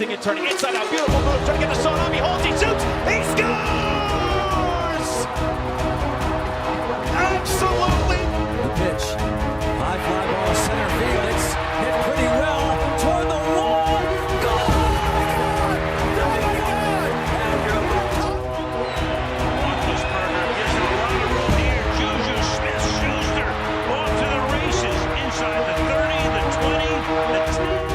twisting and turning inside out. Beautiful move. Trying to get the shot on. He holds. He shoots. He scores! Absolutely. The pitch. High fly ball center field. It's hit pretty well toward the wall. Goal! Roethlisberger gives him a lot of room here. Juju Smith-Schuster off to the races inside the 30, the 20, the 10.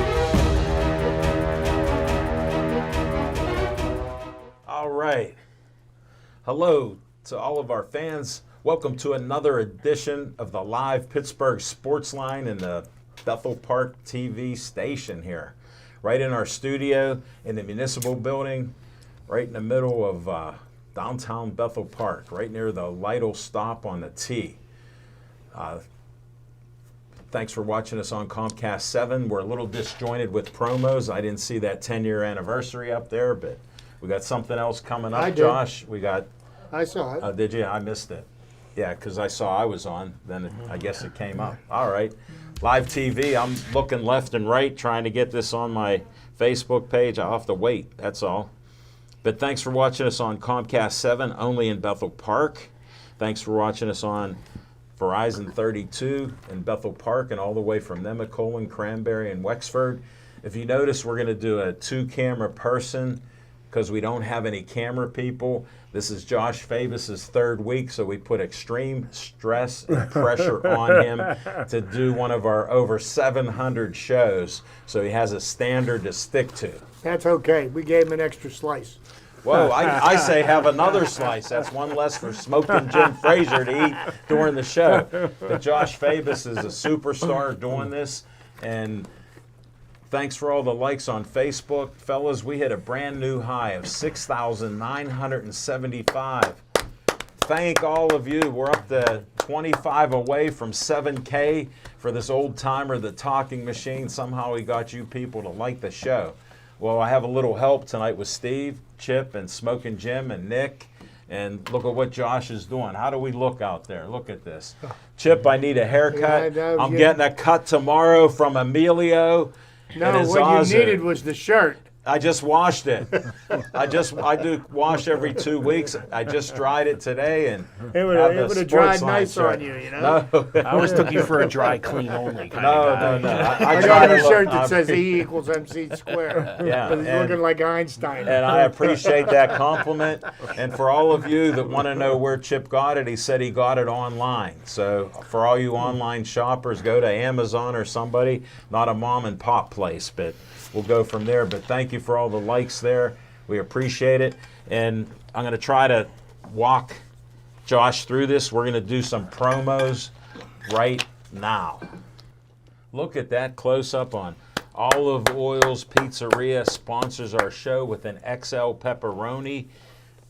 All right. Hello to all of our fans. Welcome to another edition of the live Pittsburgh Sportsline in the Bethel Park TV station here. Right in our studio in the municipal building, right in the middle of downtown Bethel Park, right near the Lytle stop on the T. Thanks for watching us on Comcast 7. We're a little disjointed with promos. I didn't see that 10-year anniversary up there, but we got something else coming up, I did. Josh. We got. I saw it. Did you? I missed it. Yeah, because I saw I was on. Then I guess it came up. All right. Live TV. I'm looking left and right trying to get this on my Facebook page. I'll have to wait. That's all. But thanks for watching us on Comcast 7, only in Bethel Park. Thanks for watching us on Verizon 32 in Bethel Park and all the way from Nemacolin, Cranberry, and Wexford. If you notice, we're going to do a two-camera person because we don't have any camera people. This is Josh Fabus's third week, so we put extreme stress and pressure on him to do one of our over 700 shows, so he has a standard to stick to. That's okay. We gave him an extra slice. Whoa, I say have another slice. That's one less for Smoking Jim Frazier to eat during the show. But Josh Fabus is a superstar doing this, and thanks for all the likes on Facebook. Fellas, we hit a brand new high of 6,975. Thank all of you. We're up to 25 away from 7K for this old timer, the talking machine. Somehow we got you people to like the show. Well, I have a little help tonight with Steve, Chip, and Smoking Jim, and Nick. And look at what Josh is doing. How do we look out there? Look at this. Chip, I need a haircut. Yeah, I'm getting a cut tomorrow from Emilio. No, what you needed was the shirt. I just washed it. I do wash every 2 weeks. I just dried it today, and It would have dried nice on you, you know? No, I always took you for a dry clean only kind of guy. no. I got a shirt that says E equals MC squared. Yeah, But he's looking like Einstein. and I appreciate that compliment. And for all of you that want to know where Chip got it, he said he got it online. So for all you online shoppers, go to Amazon or somebody, not a mom and pop place, but we'll go from there. But thank you for all the likes there. We appreciate it. And I'm going to try to walk Josh through this. We're going to do some promos right now. Look at that close-up on Olive Oil's Pizzeria sponsors our show with an XL pepperoni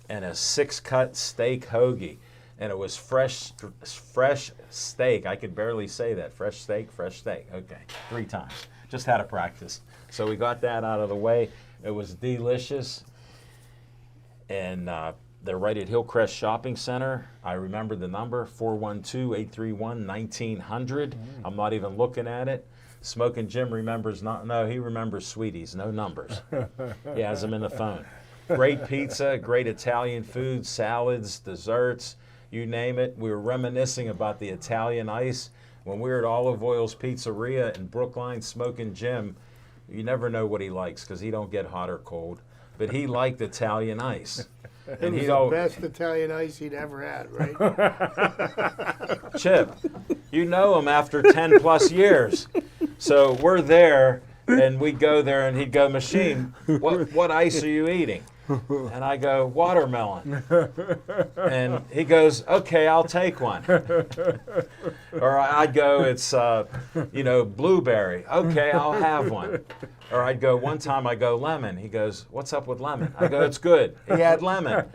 and a 6-cut steak hoagie. And it was fresh steak. I could barely say that. Fresh steak. Okay, 3 times. Just had to practice. So we got that out of the way. It was delicious. And they're right at Hillcrest Shopping Center. I remember the number, 412-831-1900. I'm not even looking at it. Smoking Jim remembers he remembers Sweeties, no numbers. He has them in the phone. Great pizza, great Italian food, salads, desserts, you name it. We were reminiscing about the Italian ice. When we were at Olive Oil's Pizzeria in Brookline, Smoking Jim, you never know what he likes because he don't get hot or cold. But he liked Italian ice. It was the best Italian ice he'd ever had, right? Chip, you know him after 10 plus years. So we're there, and we go there, and he'd go, Machine, what ice are you eating? And I go, watermelon. And he goes, okay, I'll take one. Or I'd go, it's, blueberry. Okay, I'll have one. Or I'd go, one time I go, lemon. He goes, what's up with lemon? I go, it's good. He had lemon.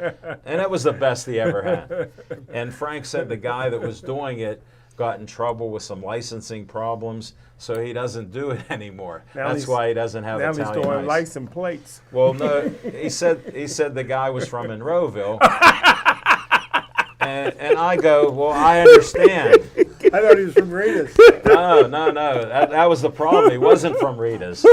And it was the best he ever had. And Frank said the guy that was doing it got in trouble with some licensing problems, so he doesn't do it anymore. That's why he doesn't have Italian ice. Now he's doing license plates. Well, no, he said the guy was from Monroeville. And I go, well, I understand. I thought he was from Rita's. No. That was the problem. He wasn't from Rita's.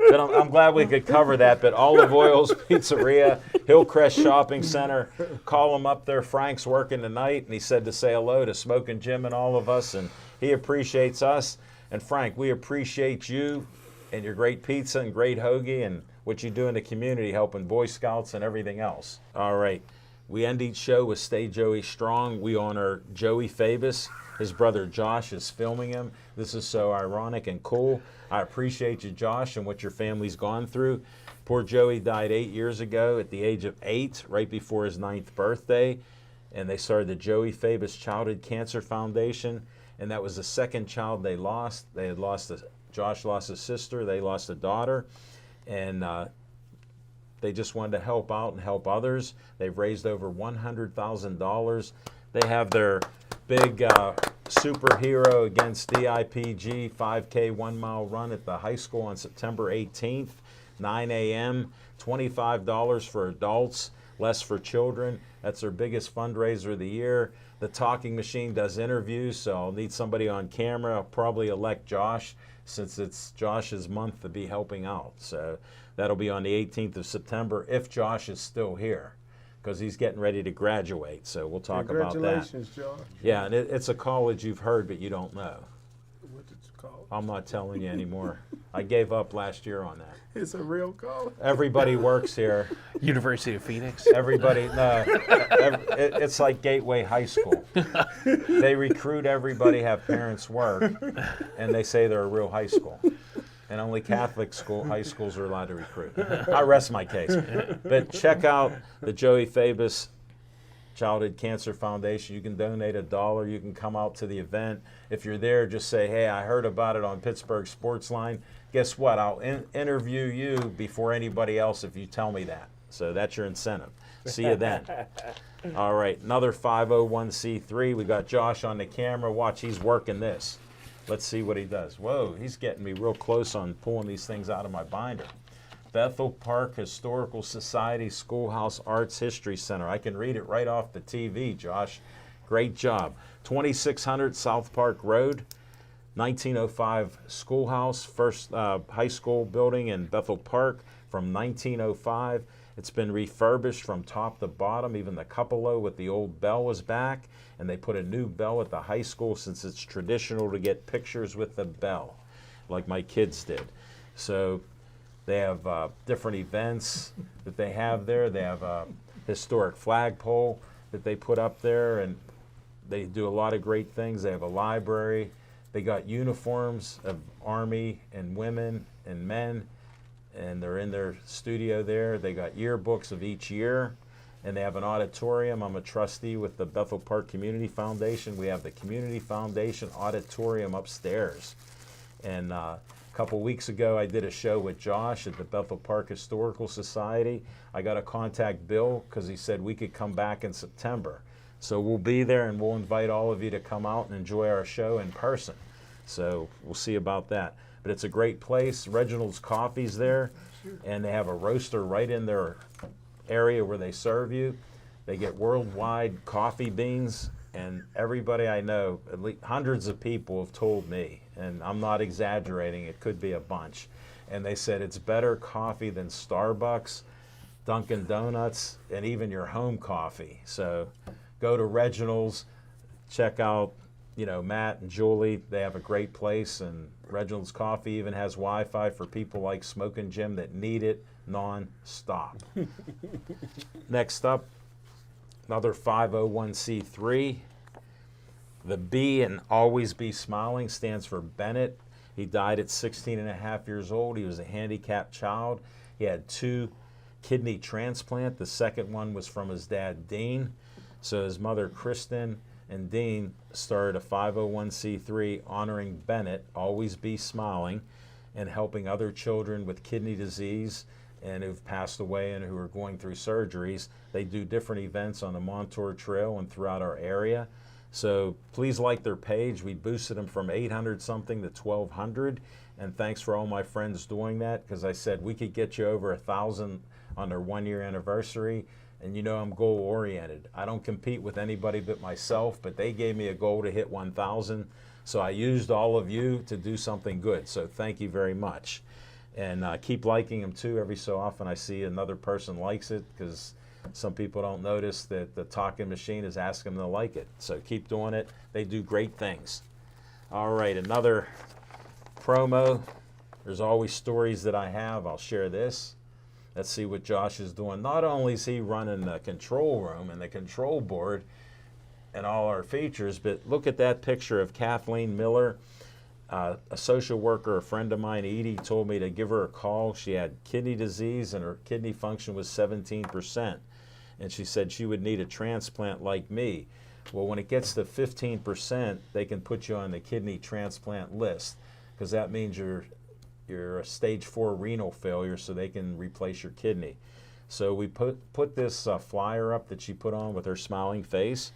But I'm glad we could cover that. But Olive Oil's Pizzeria, Hillcrest Shopping Center, call him up there. Frank's working tonight, and he said to say hello to Smoking Jim and all of us, and he appreciates us. And Frank, we appreciate you and your great pizza and great hoagie and what you do in the community, helping Boy Scouts and everything else. All right. We end each show with Stay Joey Strong. We honor Joey Fabus. His brother Josh is filming him. This is so ironic and cool. I appreciate you, Josh, and what your family's gone through. Poor Joey died 8 years ago at the age of 8, right before his 9th birthday. And they started the Joey Fabus Childhood Cancer Foundation. And that was the second child they lost. They had Josh lost a sister. They lost a daughter. And they just wanted to help out and help others. They've raised over $100,000. They have their big superhero against DIPG 5K 1 mile run at the high school on September 18th, 9 a.m., $25 for adults, less for children. That's their biggest fundraiser of the year. The talking machine does interviews, so I'll need somebody on camera. I'll probably elect Josh, since it's Josh's month to be helping out. So that'll be on the 18th of September if Josh is still here, because he's getting ready to graduate. So we'll talk about that. Congratulations, Josh. Yeah, and it's a college you've heard, but you don't know. What's it called? I'm not telling you anymore. I gave up last year on that. It's a real college. Everybody works here. University of Phoenix. Everybody, no, it's like Gateway High School. They recruit everybody, have parents work, and they say they're a real high school. And only Catholic high schools are allowed to recruit. I rest my case. But check out the Joey Fabus Childhood Cancer Foundation. You can donate $1. You can come out to the event. If you're there, just say, hey, I heard about it on Pittsburgh Sportsline. Guess what? I'll interview you before anybody else if you tell me that. So that's your incentive. See you then. All right, another 501c3. We got Josh on the camera. Watch, he's working this. Let's see what he does. Whoa, he's getting me real close on pulling these things out of my binder. Bethel Park Historical Society Schoolhouse Arts History Center. I can read it right off the TV, Josh. Great job. 2600 South Park Road, 1905 schoolhouse, first high school building in Bethel Park from 1905. It's been refurbished from top to bottom. Even the cupola with the old bell was back, and they put a new bell at the high school since it's traditional to get pictures with the bell, like my kids did. So they have different events that they have there. They have a historic flagpole that they put up there, and they do a lot of great things. They have a library. They got uniforms of Army and women and men, and they're in their studio there. They got yearbooks of each year, and they have an auditorium. I'm a trustee with the Bethel Park Community Foundation. We have the Community Foundation auditorium upstairs. And a couple weeks ago, I did a show with Josh at the Bethel Park Historical Society. I got to contact Bill because he said we could come back in September. So we'll be there, and we'll invite all of you to come out and enjoy our show in person. So we'll see about that. But it's a great place. Reginald's Coffee's there, and they have a roaster right in their area where they serve you. They get worldwide coffee beans, and everybody I know, at least hundreds of people have told me, and I'm not exaggerating, it could be a bunch, and they said it's better coffee than Starbucks, Dunkin' Donuts, and even your home coffee. So go to Reginald's, check out, you know, Matt and Julie. They have a great place, and Reginald's Coffee even has Wi-Fi for people like Smoking Jim that need it non-stop. Next up, another 501c3. The B in Always Be Smiling stands for Bennett. He died at 16 and a half years old. He was a handicapped child. He had 2 kidney transplant. The second one was from his dad, Dean. So his mother, Kristen, and Dean started a 501c3 honoring Bennett, Always Be Smiling, and helping other children with kidney disease and who've passed away and who are going through surgeries. They do different events on the Montour Trail and throughout our area. So please like their page. We boosted them from 800 something to 1,200. And thanks for all my friends doing that, because I said we could get you over 1,000 on their 1-year anniversary. And you know I'm goal oriented. I don't compete with anybody but myself, but they gave me a goal to hit 1,000. So I used all of you to do something good. So thank you very much. And keep liking them too. Every so often I see another person likes it, because some people don't notice that the talking machine is asking them to like it. So keep doing it. They do great things. All right, another promo. There's always stories that I have. I'll share this. Let's see what Josh is doing. Not only is he running the control room and the control board and all our features, but look at that picture of Kathleen Miller. A social worker, a friend of mine, Edie, told me to give her a call. She had kidney disease and her kidney function was 17%. And she said she would need a transplant like me. Well, when it gets to 15%, they can put you on the kidney transplant list, because that means you're a stage 4 renal failure, so they can replace your kidney. So we put this flyer up that she put on with her smiling face.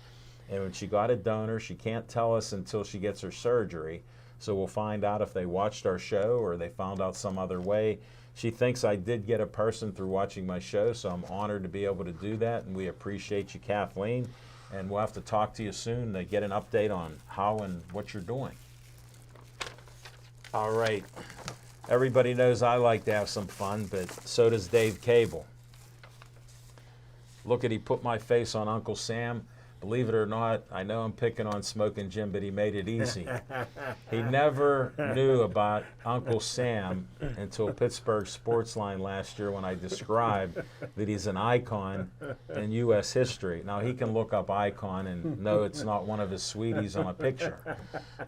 And when she got a donor, she can't tell us until she gets her surgery. So we'll find out if they watched our show or they found out some other way. She thinks I did get a person through watching my show, so I'm honored to be able to do that, and we appreciate you, Kathleen. And we'll have to talk to you soon to get an update on how and what you're doing. All right. Everybody knows I like to have some fun, but so does Dave Cable. Look at, he put my face on Uncle Sam. Believe it or not, I know I'm picking on Smoking Jim, but he made it easy. He never knew about Uncle Sam until Pittsburgh Sportsline last year, when I described that he's an icon in U.S. history. Now, he can look up icon and know it's not one of his sweeties on a picture,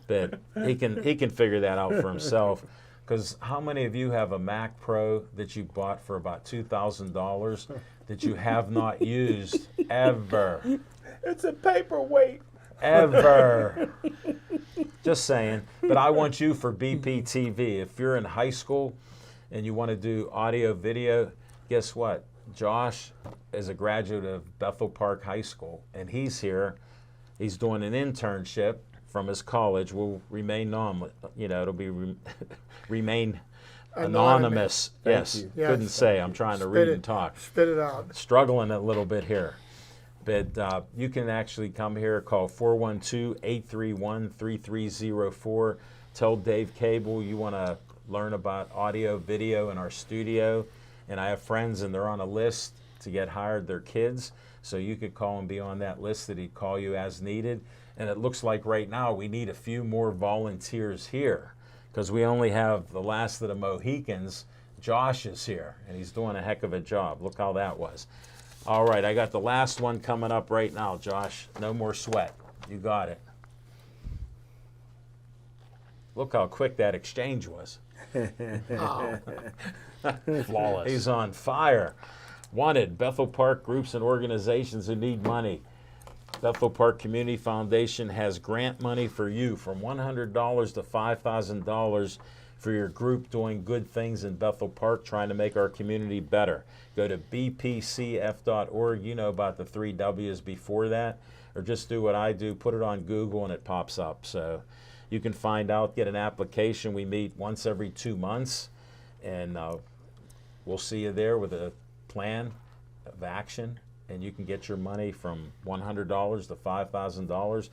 but he can figure that out for himself. Because how many of you have a Mac Pro that you bought for about $2,000 that you have not used ever? It's a paperweight. Ever. Just saying. But I want you for BPTV. If you're in high school and you want to do audio video, guess what? Josh is a graduate of Bethel Park High School, and he's here. He's doing an internship from his college. Will remain it'll be remain anonymous. Yes. Yes. Couldn't say. I'm trying to read and talk. Spit it out. Struggling a little bit here. But you can actually come here, call 412-831-3304. Tell Dave Cable you want to learn about audio, video in our studio. And I have friends, and they're on a list to get hired, their kids. So you could call and be on that list that he'd call you as needed. And it looks like right now we need a few more volunteers here, because we only have the last of the Mohicans. Josh is here, and he's doing a heck of a job. Look how that was. All right, I got the last one coming up right now, Josh. No more sweat. You got it. Look how quick that exchange was. Flawless. He's on fire. Wanted, Bethel Park groups and organizations who need money. Bethel Park Community Foundation has grant money for you from $100 to $5,000 for your group doing good things in Bethel Park, trying to make our community better. Go to bpcf.org. You know about the 3 W's before that. Or just do what I do, put it on Google, and it pops up. So you can find out, get an application. We meet once every 2 months, and we'll see you there with a plan of action, and you can get your money from $100 to $5,000.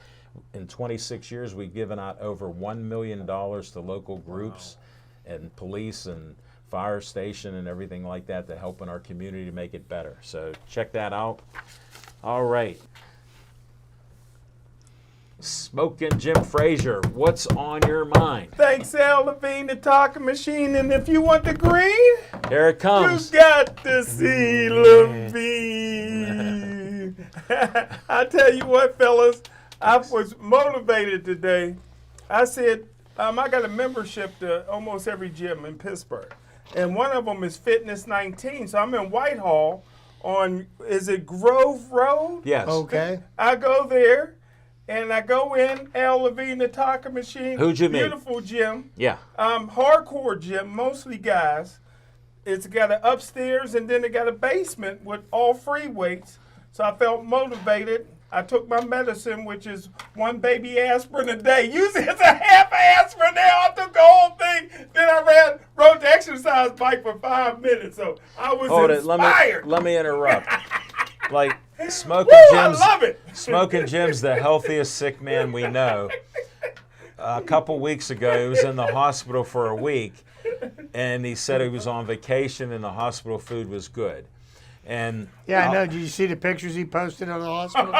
In 26 years, we've given out over $1 million to local groups and police and fire station and everything like that to help in our community to make it better. So check that out. All right. Smoking Jim Frazier, what's on your mind? Thanks, Al Levine, the talking machine. And if you want the green, Here it comes. you got to see Levine. I tell you what, fellas, I was motivated today. I said, I got a membership to almost every gym in Pittsburgh. And one of them is Fitness 19. So I'm in Whitehall on, is it Grove Road? Yes. Okay. I go there, and I go in, Al Levine, the talking machine. Who'd you meet? Beautiful gym. Yeah. Hardcore gym, mostly guys. It's got an upstairs, and then it got a basement with all free weights. So I felt motivated. I took my medicine, which is 1 baby aspirin a day. Usually it's a half aspirin now. I took the whole thing. Then I rode the exercise bike for 5 minutes. So I was inspired. Let me interrupt. Like, Smoking Jim's, I love it. Smoking Jim's the healthiest sick man we know. A couple weeks ago, he was in the hospital for a week, and he said he was on vacation and the hospital food was good. And Yeah, I know. Did you see the pictures he posted on the hospital?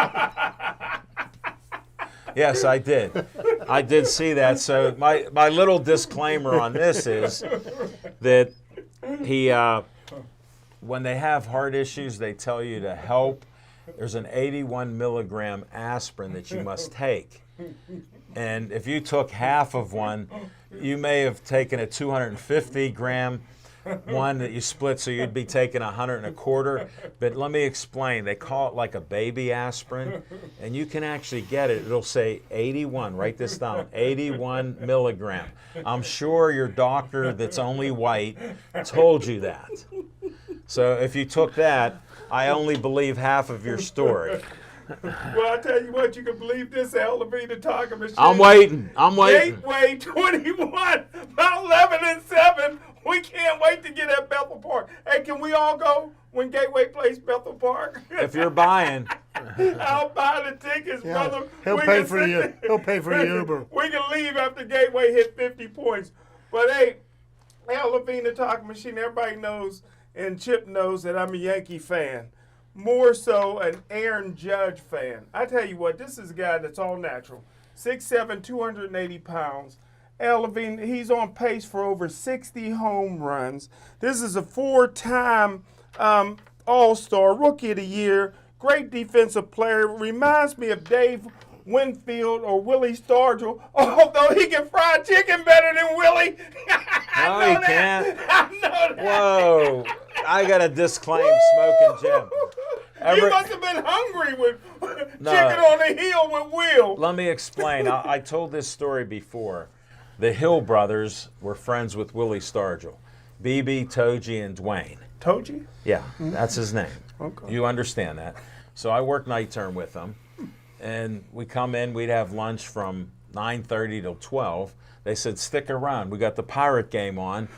yes, I did. I did see that. So my little disclaimer on this is that he, when they have heart issues, they tell you to help. There's an 81 milligram aspirin that you must take. And if you took half of one, you may have taken a 250 gram one that you split, so you'd be taking 125. But let me explain. They call it like a baby aspirin, and you can actually get it. It'll say 81. Write this down. 81 milligram. I'm sure your doctor that's only white told you that. So if you took that, I only believe half of your story. Well, I tell you what, you can believe this Levine talking machine. I'm waiting. I'm waiting. Gateway 21, about 11 and 7. We can't wait to get at Bethel Park. Hey, can we all go when Gateway plays Bethel Park? If you're buying, I'll buy the tickets, brother. He'll pay for the Uber. We can leave after Gateway hit 50 points. But hey, Levine the talking machine, everybody knows, and Chip knows that I'm a Yankee fan. More so an Aaron Judge fan. I tell you what, this is a guy that's all natural. 6'7", 280 pounds. Levine, he's on pace for over 60 home runs. This is a 4-time All-Star, Rookie of the Year, great defensive player. Reminds me of Dave Winfield or Willie Stargell, although he can fry chicken better than Willie. no, he can't. I know that. Whoa. I got to disclaim Smoking Jim. You must have been hungry with chicken on the hill with Will. Let me explain. I told this story before. The Hill brothers were friends with Willie Stargell. BB, Toji, and Dwayne. Toji? Yeah, that's his name. Okay. You understand that. So I worked night term with them. And we come in, we'd have lunch from 9:30 till 12. They said, stick around. We got the Pirate game on.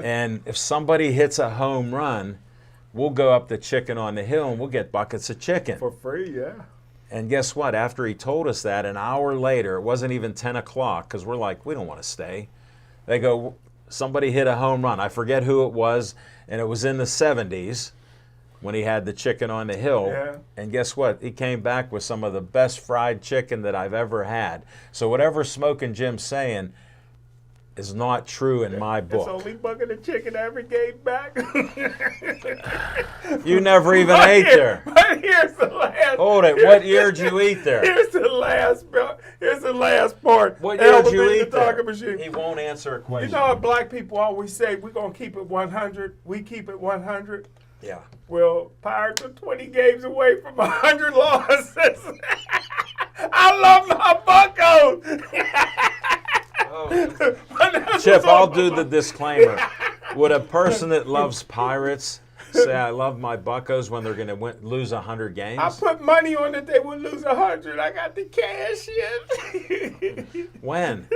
And if somebody hits a home run, we'll go up the Chicken on the Hill and we'll get buckets of chicken. For free, yeah. And guess what? After he told us that, an hour later, it wasn't even 10 o'clock, because we're like, we don't want to stay. They go, somebody hit a home run. I forget who it was, and it was in the 70s when he had the Chicken on the Hill. Yeah. And guess what? He came back with some of the best fried chicken that I've ever had. So whatever Smoking Jim's saying is not true in my book. It's only bucket of chicken I ever gave back. You never even ate there. But here's the last. Hold it. What year did you eat there? Here's the last part. What year did you Elevator eat there? talking machine. He won't answer a You question. know what black people always say? We're going to keep it 100. We keep it 100. Yeah. Well, Pirates are 20 games away from 100 losses. I love my Buccos. Chip, I'll do the disclaimer. Would a person that loves Pirates say, I love my Buccos when they're going to lose 100 games? I put money on that they would lose 100. I got the cash in. When?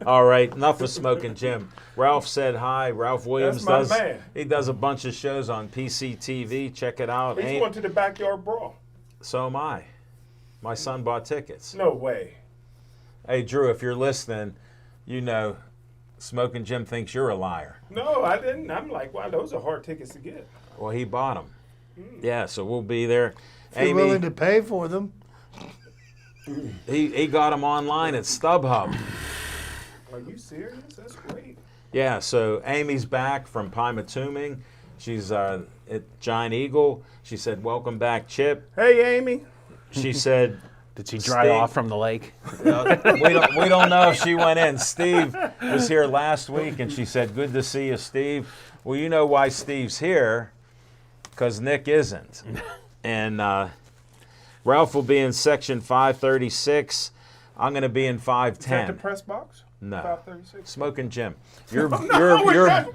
All right, enough of Smoking Jim. Ralph said hi. Ralph Williams That's my man. He does a bunch of shows on PCTV. Check it out. He's going to the backyard brawl. So am I. My son bought tickets. No way. Hey, Drew, if you're listening, you know Smoking Jim thinks you're a liar. No, I didn't. I'm like, wow, those are hard tickets to get. Well, he bought them. Yeah, so we'll be there. If you're willing to pay for them. He got them online at StubHub. Are you serious? That's great. Yeah, so Amy's back from Pymatuming. She's at Giant Eagle. She said, welcome back, Chip. Hey, Amy. She said, did she dry off from the lake? we don't know if she went in. Steve was here last week, and she said, good to see you, Steve. Well, you know why Steve's here, because Nick isn't. And Ralph will be in section 536. I'm going to be in 510. Is that the press box? No. 536. Smoking Jim. You're borderline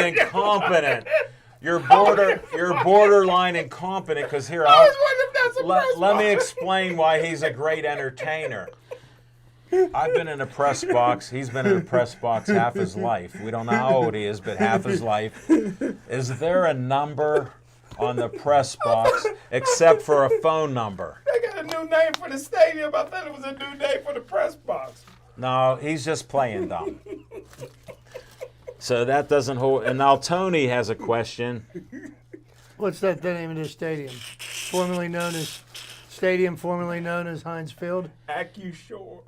incompetent. You're borderline incompetent because here let me explain why he's a great entertainer. I've been in a press box. He's been in a press box half his life. We don't know how old he is, but half his life. Is there a number on the press box except for a phone number? They got a new name for the stadium. I thought it was a new name for the press box. No, he's just playing dumb. So that doesn't hold. And now Tony has a question. What's that the name of this stadium? Formerly known as Heinz Field? AccuSure.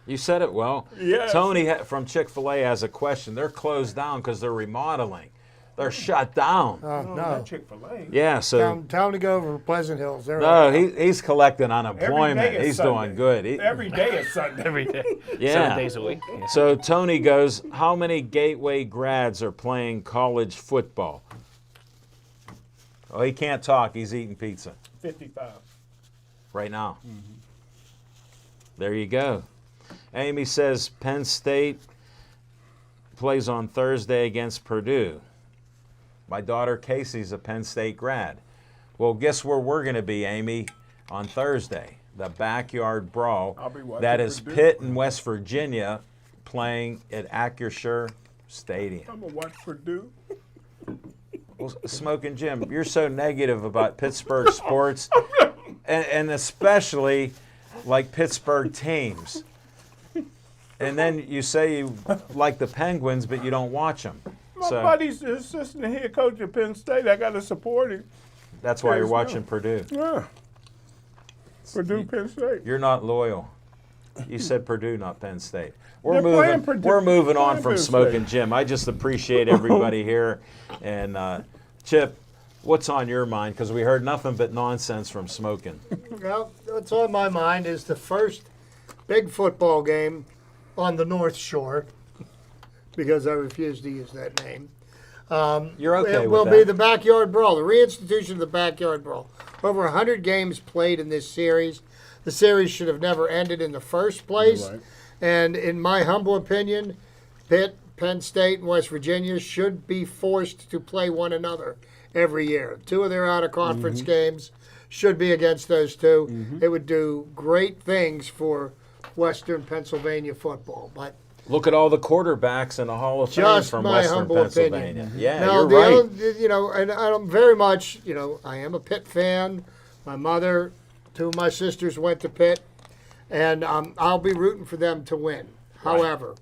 You said it well. Yes. Tony from Chick-fil-A has a question. They're closed down because they're remodeling. They're shut down. Oh, No, no. not Chick-fil-A. Yeah, so Tell him to go over to Pleasant Hills. They're no, he's collecting unemployment. Every day is He's Sunday. doing good. Every day is Sunday. Every day. Yeah. 7 days a week. Yeah. So Tony goes, how many Gateway grads are playing college football? Oh, he can't talk. He's eating pizza 55. right now. There you go. Amy says Penn State plays on Thursday against Purdue. My daughter Casey's a Penn State grad. Well, guess where we're going to be, Amy, on Thursday? The Backyard Brawl. I'll be watching That is Purdue. Pitt and West Virginia playing at AccuSure Stadium. I'm going to watch Purdue. Well, Smoking Jim, you're so negative about Pittsburgh sports, and especially like Pittsburgh teams. And then you say you like the Penguins, but you don't watch them. My So buddy's the assistant head coach at Penn State. I got to support him. that's why you're Yes, watching no. Purdue. Yeah. Purdue, Penn State. You're not loyal. You said Purdue, not Penn State. They're playing Purdue. We're moving They're on playing from Penn Smoking State. Jim. I just appreciate everybody here. And Chip, what's on your mind? Because we heard nothing but nonsense from Smoking. Well, what's on my mind is the first big football game on the North Shore, because I refuse to use that name. You're okay It with will that? be the Backyard Brawl, the reinstitution of the Backyard Brawl. Over 100 games played in this series. The series should have never ended in the first place. Right. And in my humble opinion, Pitt, Penn State, and West Virginia should be forced to play one another every year. 2 of their out-of-conference games should be against those 2. It would do great things for Western Pennsylvania football. But Look at all the quarterbacks in the Hall of Fame Just from my Western humble Pennsylvania. opinion. Yeah, now, you're the right. other, and I'm very much, I am a Pitt fan. My mother, 2 of my sisters went to Pitt, and I'll be rooting for them to win. However,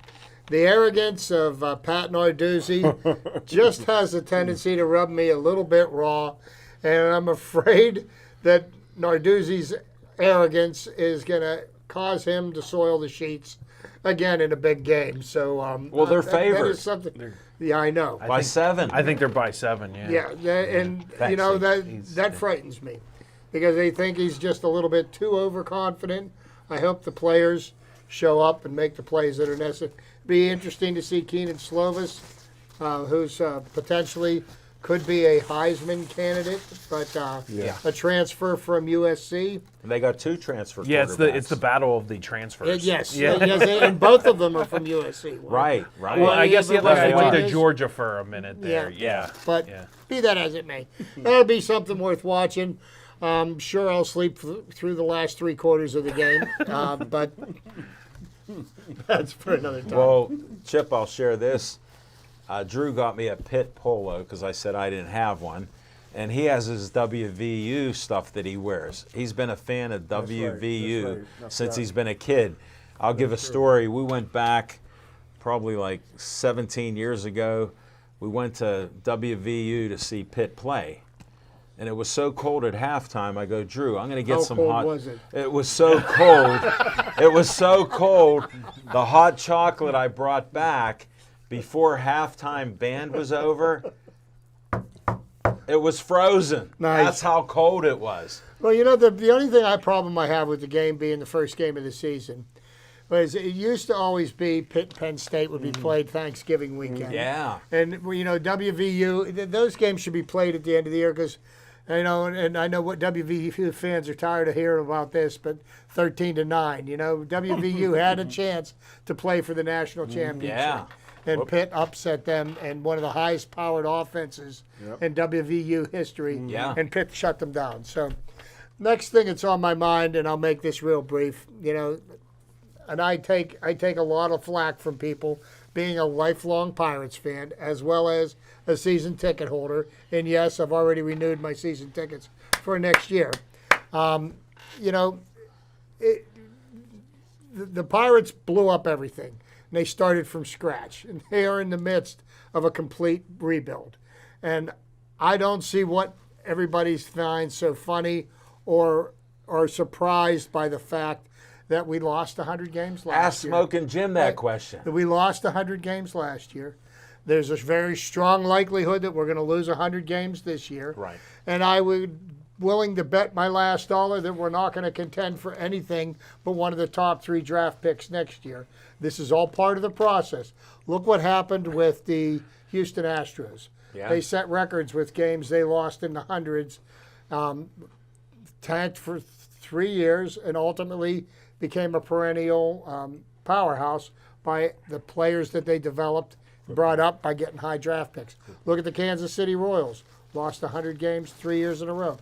the arrogance of Pat Narduzzi just has a tendency to rub me a little bit raw, and I'm afraid that Narduzzi's arrogance is going to cause him to soil the sheets again in a big game. So, Well, they're that favored. is something. Yeah, I know. By 7. I think they're by 7, yeah. And Thanks, that frightens me because they think he's just a little bit too overconfident. I hope the players show up and make the plays that are necessary. Be interesting to see Keenan Slovis, who's potentially could be a Heisman candidate, but a transfer from USC. They got 2 transfer Yeah, quarterbacks. it's the battle of the transfers. Yes, Yeah. and both of them are from USC. Right. Well, I guess the other guy They went are. to Georgia for a minute there. Yeah. Yeah. But Yeah. be that as it may, that'll be something worth watching. I'm sure I'll sleep through the last 3 quarters of the game, but that's for another time. Well, Chip, I'll share this. Drew got me a Pitt polo because I said I didn't have one. And he has his WVU stuff that he wears. He's been a fan of WVU since he's been a kid. I'll give a story. We went back probably like 17 years ago. We went to WVU to see Pitt play. And it was so cold at halftime, I go, Drew, I'm going to get How some cold hot. was it? It was so cold. It was so cold. The hot chocolate I brought back before halftime band was over, it was frozen. Nice. That's how cold it was. Well, the only problem I have with the game being the first game of the season was it used to always be Pitt Penn State would be played Thanksgiving weekend. Yeah. And WVU, those games should be played at the end of the year because, and I know what WVU fans are tired of hearing about this, but 13-9, WVU had a chance to play for the national championship. Yeah. And Pitt upset them and one of the highest powered offenses in WVU history. Yeah. And Pitt shut them down. So next thing that's on my mind, and I'll make this real brief, and I take a lot of flack from people being a lifelong Pirates fan as well as a season ticket holder. And yes, I've already renewed my season tickets the the Pirates blew up everything. And they started from scratch. And they are in the midst of a complete rebuild. And I don't see what everybody finds so funny or surprised by the fact that we lost 100 games last Ask year. Smoking Jim that question. We lost 100 games last year. There's a very strong likelihood that we're going to lose 100 games this year. Right. And I would willing to bet my last dollar that we're not going to contend for anything but one of the top 3 draft picks next year. This is all part of the process. Look what happened with the Houston Astros. Yeah. They set records with games they lost in the hundreds, tanked for 3 years, and ultimately became a perennial powerhouse by the players that they developed, brought up by getting high draft picks. Look at the Kansas City Royals. Lost 100 games 3 years in a row.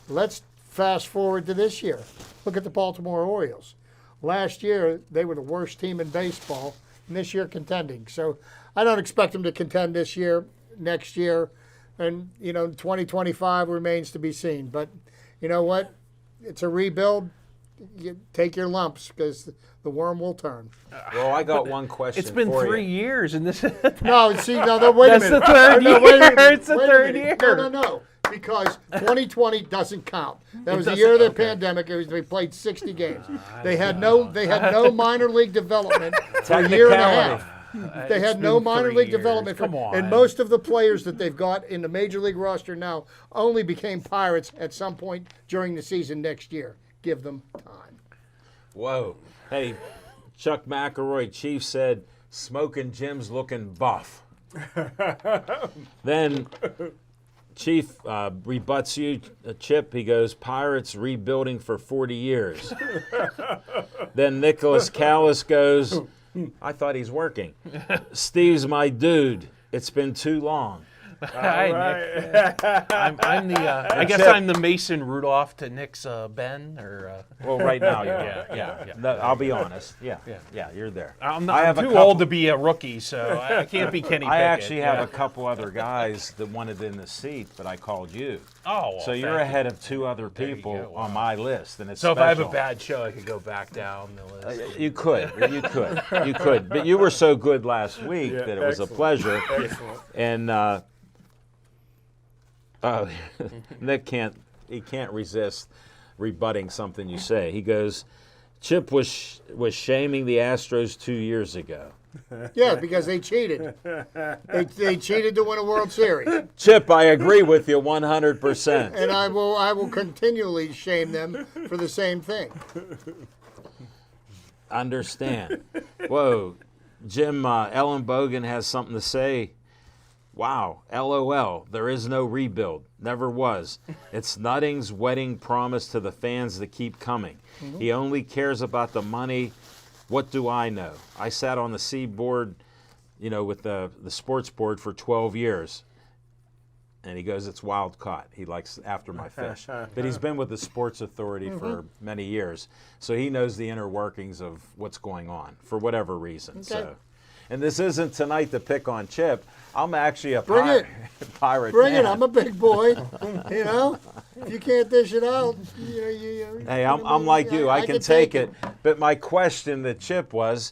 Let's fast forward to this year. Look at the Baltimore Orioles. Last year, they were the worst team in baseball, and this year contending. So I don't expect them to contend this year, next year, and, 2025 remains to be seen. But you know what? It's a rebuild. You take your lumps because the worm will turn. Well, I got one question. It's been for 3 you. years, and this. No, see, no, wait That's a minute. the third No, wait a year. minute. It's the Wait a third minute. year. No, because 2020 doesn't count. That was the doesn't? year of the Okay. pandemic. They played 60 games. They had no minor league development for a year and a half. They had no been minor 3 league years. development. Come on. And most of the players that they've got in the major league roster now only became Pirates at some point during the season next year. Give them time. Whoa. Hey, Chuck McElroy, Chief, said, Smoking Jim's looking buff. Then Chief rebuts you, Chip. He goes, Pirates rebuilding for 40 years. Then Nicholas Callis goes, I thought he's working. Steve's my dude. It's been too long. Hi, Nick. I'm the. I guess I'm the Mason Rudolph to Nick's Ben, or. Well, right now, you're Yeah. No, I'll be honest. Yeah, you're there. I'm I have a too couple- old to be a rookie, so I can't be Kenny Pickett. I actually have yeah. a couple other guys that wanted in the seat, but I called you. Oh, well, So you're thank you. ahead of 2 other you people go. on my list, and it's So if I have a special. bad show, I could go back down the list. You could. But you were so good last week that it was a pleasure. And Nick can't resist rebutting something you say. He goes, Chip was shaming the Astros 2 years ago. Yeah, because they cheated. They cheated to win a World Series. Chip, I agree with you 100%. And I will continually shame them for the same thing. Understand. Whoa, Jim, Ellen Bogan has something to say. Wow, LOL, there is no rebuild. Never was. It's Nutting's wedding promise to the fans that keep coming. He only cares about the money. What do I know? I sat on the seaboard, with the sports board for 12 years. And he goes, it's wild caught. He likes after my fish. But he's been with the Sports Authority for many years. So he knows the inner workings of what's going on for whatever reason. Okay. So, and this isn't tonight to pick on Chip. I'm actually a Bring it. pirate Bring fan. it. I'm a big boy. If you can't dish it out, Hey, I'm like you. I can take it. But my question to Chip was,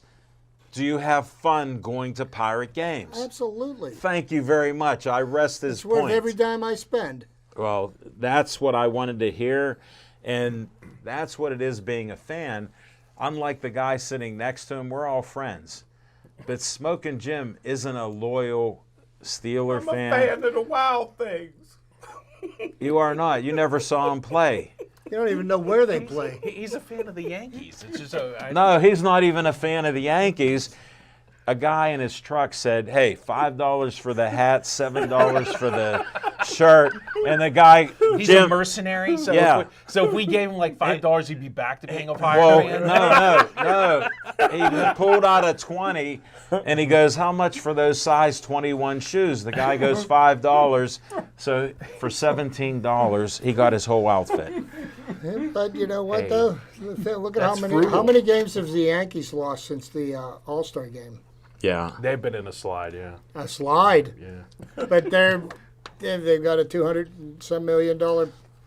do you have fun going to pirate games? Absolutely. Thank you very much. I rest his It's worth point. every dime I spend. Well, that's what I wanted to hear, and that's what it is being a fan. Unlike the guy sitting next to him, we're all friends. But Smoking Jim isn't a loyal Steeler I'm a fan of the Wild Things. You are not. You never saw him play. You don't even know where they play. He's a fan of the Yankees. It's just No, he's not even a fan of the Yankees. A guy in his truck said, hey, $5 for the hat, $7 for the shirt. And the guy, He's Jim, a mercenary, so Yeah. if we gave him like $5, he'd be back to being a pirate well, fan. no. He pulled out a 20, and he goes, how much for those size 21 shoes? The guy goes, $5. So for $17, he got his whole outfit. But you know what, Hey, though? Look at how frugal. many games have the Yankees lost since the All-Star game? Yeah. They've been in a slide, yeah. A slide. Yeah. But they've got a $200 some million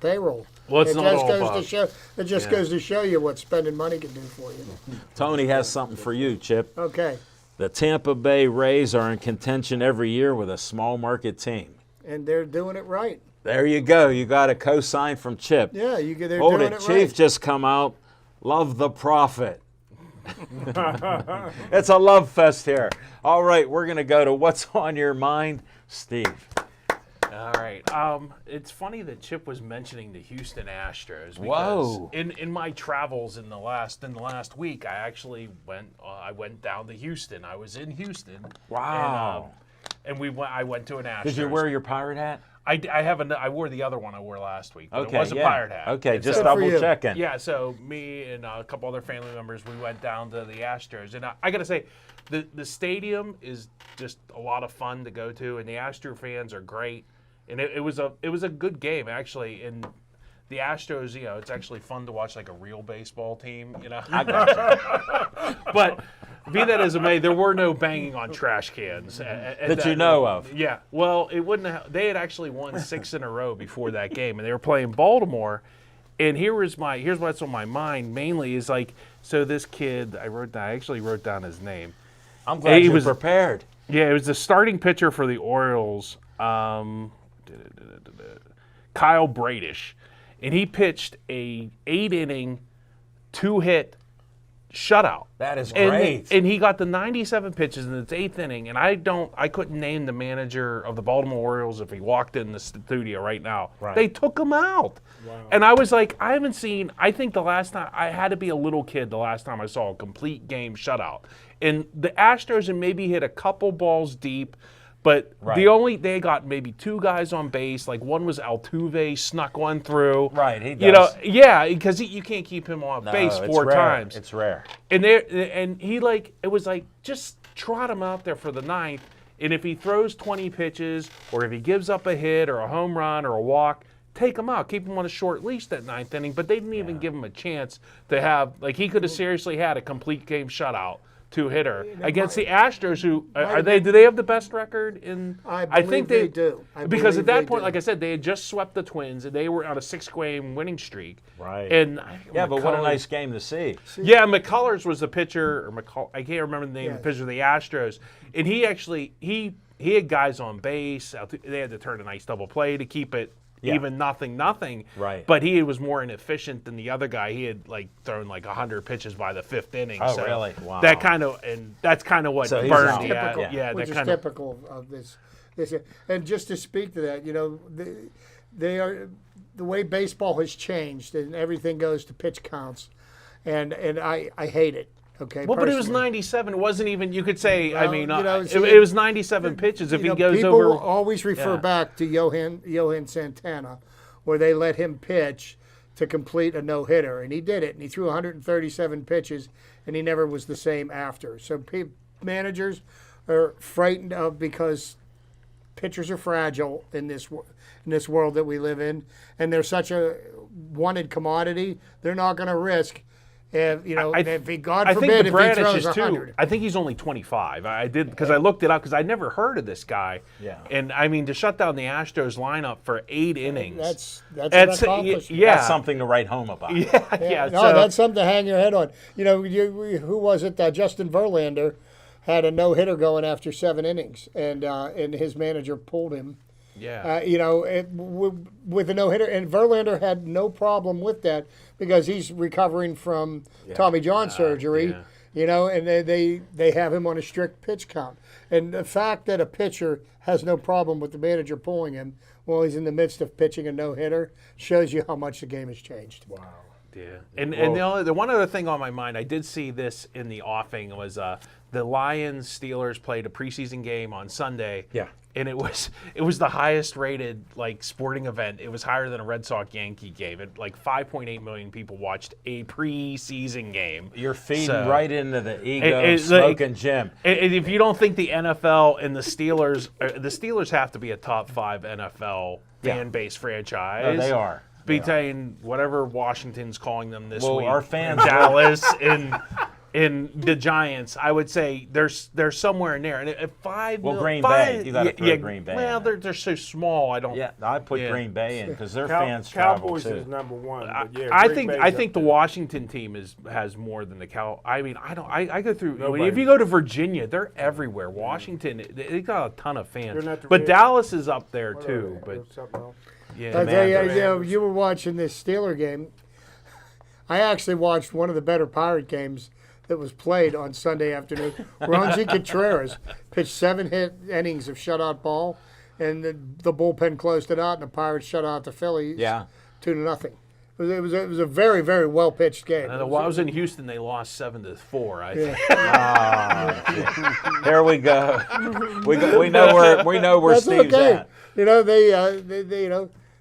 payroll. Well, it's it not just all goes about- to show. It just goes to show you what spending money can do for you. Tony has something for you, Chip. Okay, The Tampa Bay Rays are in contention every year with a small market team. and they're doing it right. There you go. You got a cosign from Chip. Yeah, they're Hold doing it. it Chief right. just come out. Love the prophet. It's a love fest here. All right, we're going to go to what's on your mind, Steve. All right. It's funny that Chip was mentioning the Houston Astros. Because Whoa. In my travels in the last week, I actually went down to Houston. I was in Houston. Wow. And I went to an Astros. Did you wear your pirate hat? I wore the other one I wore last week. But Okay, it was a pirate hat. Okay, And just so- Good for double you. checking. Yeah, so me and a couple other family members, we went down to the Astros, and I got to say, the stadium is just a lot of fun to go to, and the Astro fans are great, and it was a good game actually. And the Astros, it's actually fun to watch like a real baseball team, I got you. But be that as it may, there were no banging on trash cans at That you know of. Yeah, well, it wouldn't have. They had actually won 6 in a row before that game, and they were playing Baltimore. And here's what's on my mind mainly is like, so this kid I actually wrote down his name. I'm glad He you was- prepared. Yeah, it was the starting pitcher for the Orioles, Kyle Bradish, and he pitched a 8-inning, 2-hit shutout. That is And- great. And he got the 97 pitches in its 8th inning, and I couldn't name the manager of the Baltimore Orioles if he walked in the studio right now. Right. They took him out. Wow. And I was like, I think the last time, I had to be a little kid the last time I saw a complete game shutout. And the Astros had maybe hit a couple balls deep, but Right. they got maybe 2 guys on base. Like one was Altuve, snuck one through. Right, he does. does. Because you can't keep him on No, base it's 4 rare. times. It's rare. And he it was like, just trot him out there for the 9th. And if he throws 20 pitches, or if he gives up a hit or a home run or a walk, take him out. Keep him on a short leash that 9th inning. But they didn't even give him a chance to have, like, he could have seriously had a complete game shutout. 2-hitter against the Astros, who do they have the best record in? I think they do. Because at that they point, do. like I said, they had just swept the Twins, and they were on a 6-game winning streak. Right. And Yeah, but what a McCullers- nice game to see. Yeah, McCullers was the pitcher, I can't remember the name of the pitcher of the Astros, and he actually he had guys on base. They had to turn a nice double play to keep it. Yeah. Even nothing. Right. But he was more inefficient than the other guy. He had thrown 100 pitches by the 5th inning. Oh, so really? Wow. That's kind of what So he's burned out. the typical, yeah, which that is kind of typical of this. And just to speak to that, they are the way baseball has changed, and everything goes to pitch counts, and I hate it. Okay. Well, but it was personally. 97. It wasn't even. You could say. I Well, mean, see, it was 97 pitches. If he goes people over, will always refer yeah. back to Johan Santana, where they let him pitch to complete a no-hitter, and he did it, and he threw 137 pitches, and he never was the same after. So managers are frightened of, because pitchers are fragile in this world that we live in, and they're such a wanted commodity. They're not going to risk. If God I forbid, think the if he Bradish throws is 100. too. I think he's only 25. I did because I looked it up because I never heard of this guy. Yeah. And I mean, to shut down the Astros lineup for 8 innings. That's an accomplishment. Yeah. That's something to write home about. Yeah. No, so, that's something to hang your head on. Who was it? Justin Verlander had a no-hitter going after 7 innings, and his manager pulled him. yeah. With a no-hitter, and Verlander had no problem with that because he's recovering from Tommy John surgery. yeah. And they have him on a strict pitch count. And the fact that a pitcher has no problem with the manager pulling him while he's in the midst of pitching a no-hitter shows you how much the game has changed. Wow. Yeah, and the one other thing on my mind, I did see this in the offing, was the Lions Steelers played a preseason game on Sunday. Yeah. And it was the highest rated sporting event. It was higher than a Red Sox Yankee game. 5.8 million people watched a preseason game. You're feeding So- right into the ego It's smoking Jim. And if you don't think the NFL and the Steelers have to be a top 5 NFL fan base franchise. No, they are. Between whatever Washington's calling them this Well, week, our fans Dallas and in the Giants, I would say they're somewhere in there. And at 5 Well, mil- Green five- Bay. You got to throw Green Bay. Well, in there. they're so small. I don't. Yeah, I put Yeah. Green Bay in because their fans travel Cowboys too. is number one. But yeah, I Green think Bay's I up think the there. Washington team has more than the Cow. I mean, I don't. I go through. Nobody- If you go to Virginia, they're everywhere. Washington, they got a ton of They're fans. not the But Reds. Dallas is up there What too. are they? But Something else. yeah, I tell you, Commanders. you were watching this Steeler game. I actually watched one of the better Pirate games that was played on Sunday afternoon. Ronzi Contreras pitched 7 innings of shutout ball, and the bullpen closed it out, and the Pirates shut out the Phillies. Yeah. 2-0. It was a very, very well pitched game. and while I was in Houston, they lost 7-4. I think. Here we go. We know where That's Steve's okay. at. You know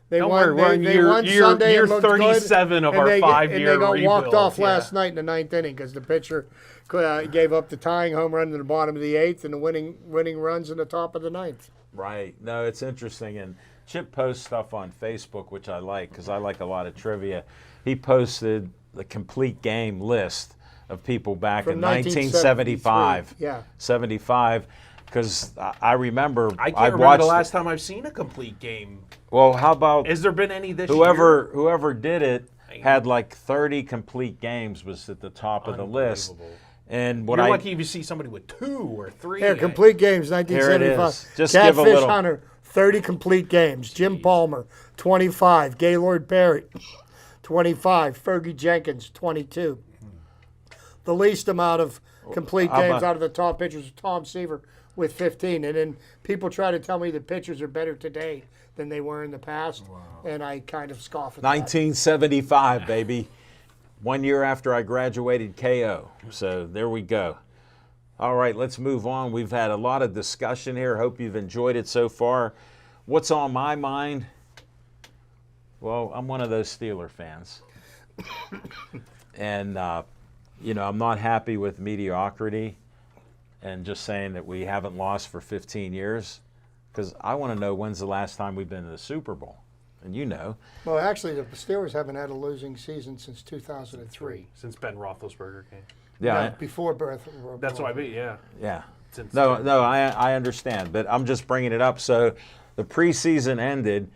they Don't won. worry, They won Sunday. year and looked good, 37 of and our they 5-year And they got walked rebuild, off yeah. last night in the 9th inning because the pitcher gave up the tying home run in the bottom of the 8th and the winning runs in the top of the 9th. Right. No, it's interesting. And Chip posts stuff on Facebook, which I like because I like a lot of trivia. He posted the complete game list of people back From in 1975. 1973, yeah. 75. Because I remember I can't I remember watched. the last time I've seen a complete game. Well, how about Has there been any this year? whoever did it had like 30 complete games was at the top of the list. Unbelievable. And what You're I lucky if you see somebody with 2 or 3. Here, complete games, Here it 1975. is. Just give a Catfish little. Hunter, 30 complete games. Jim Palmer, 25. Gaylord Perry, 25. Fergie Jenkins, 22. The least amount of complete How games about- out of the top pitchers was Tom Seaver with 15. And then people try to tell me the pitchers are better today than they were in the past, and I kind of scoff at that. 1975, baby. 1 year after I graduated KO. So there we go. All right, let's move on. We've had a lot of discussion here. Hope you've enjoyed it so far. What's on my mind? Well, I'm one of those Steeler fans. And, I'm not happy with mediocrity and just saying that we haven't lost for 15 years because I want to know when's the last time we've been to the Super Bowl. And you know. Well, actually, the Steelers haven't had a losing season since 2003. Since Ben Roethlisberger came. Yeah. No, before birth. That's what I mean, yeah. Yeah. Since No, I understand, but I'm just bringing it up. So the preseason ended,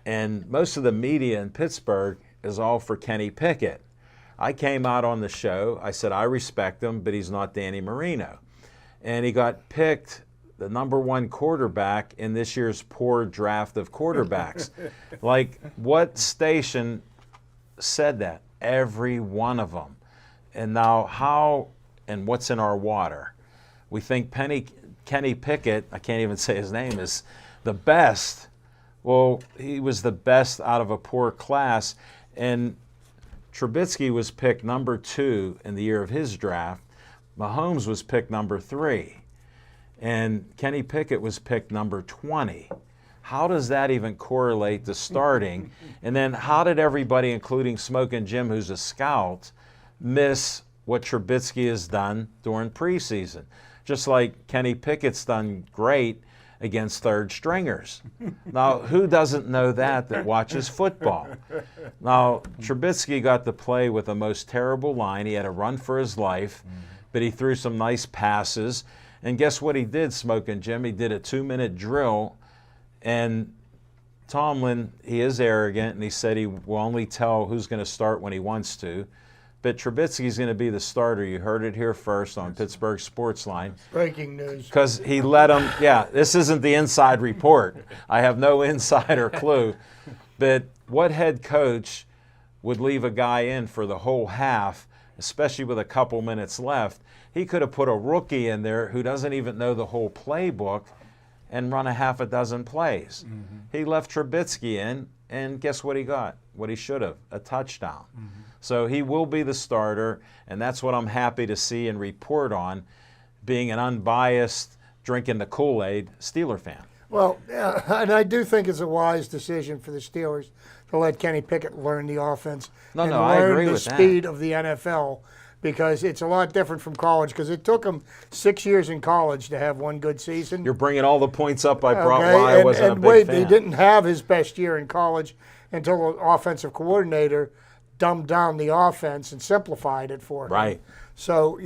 and most of the media in Pittsburgh is all for Kenny Pickett. I came out on the show. I said, I respect him, but he's not Danny Marino. And he got picked the number 1 quarterback in this year's poor draft of quarterbacks. Like, what station said that? Every one of them. And now how and what's in our water? We think Kenny Pickett, I can't even say his name, is the best. Well, he was the best out of a poor class. And Trubisky was picked number 2 in the year of his draft. Mahomes was picked number 3. And Kenny Pickett was picked number 20. How does that even correlate to starting? And then how did everybody, including Smokin' Jim, who's a scout, miss what Trubisky has done during preseason? Just like Kenny Pickett's done great against third stringers. Now, who doesn't know that watches football? Now, Trubisky got to play with the most terrible line. He had a run for his life, but he threw some nice passes. And guess what he did, Smokin' Jim? He did a 2-minute drill, and Tomlin, he is arrogant, and he said he will only tell who's going to start when he wants to. But Trubisky's going to be the starter. You heard it here first on Pittsburgh Sportsline. Breaking news. Because he let him, this isn't the inside report. I have no insider clue. But what head coach would leave a guy in for the whole half, especially with a couple minutes left? He could have put a rookie in there who doesn't even know the whole playbook and run a half a dozen plays. He left Trubisky in, and guess what he got? What he should have, a touchdown. So he will be the starter, and that's what I'm happy to see and report on, being an unbiased, drinking the Kool-Aid Steeler fan. Well, and I do think it's a wise decision for the Steelers to let Kenny Pickett learn the offense and I learn agree the with that. speed of the NFL, because it's a lot different from college, because it took him 6 years in college to have one good season. You're bringing all the points up I brought Okay, why I wasn't a big fan. He didn't have his best year in college until the offensive coordinator dumbed down the offense and simplified it for him. Right. So,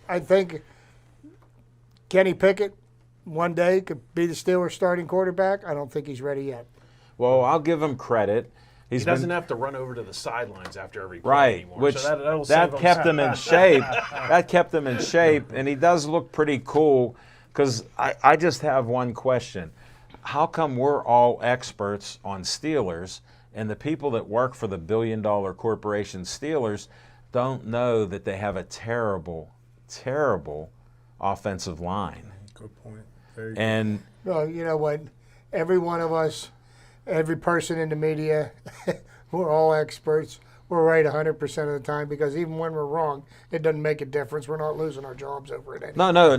I think Kenny Pickett one day could be the Steelers starting quarterback. I don't think he's ready yet. Well, I'll give him credit. He doesn't have to run over to the sidelines after every play Right, anymore. which so that'll that save kept him in shape. That kept him in shape, and he does look pretty cool. Because I just have one question: how come we're all experts on Steelers, and the people that work for the billion-dollar corporation Steelers don't know that they have a terrible, terrible offensive line? Good point. Very good. And Well, you know what? Every one of us, every person in the media, we're all experts. We're right 100% of the time because even when we're wrong, it doesn't make a difference. We're not losing our jobs over it anyway. no,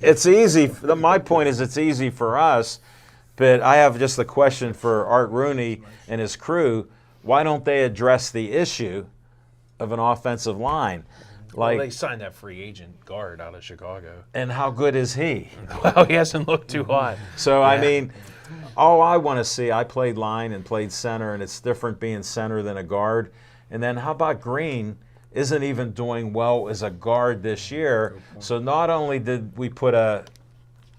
it's easy. My point is it's easy for us, but I have just a question for Art Rooney and his crew. Why don't they address the issue of an offensive line? Well, they signed that free agent guard out of Chicago. And how good is he? Well, he hasn't looked too hot. So, I mean, all I want to see, I played line and played center, and it's different being center than a guard. And then how about Green isn't even doing well as a guard this year? So not only did we put a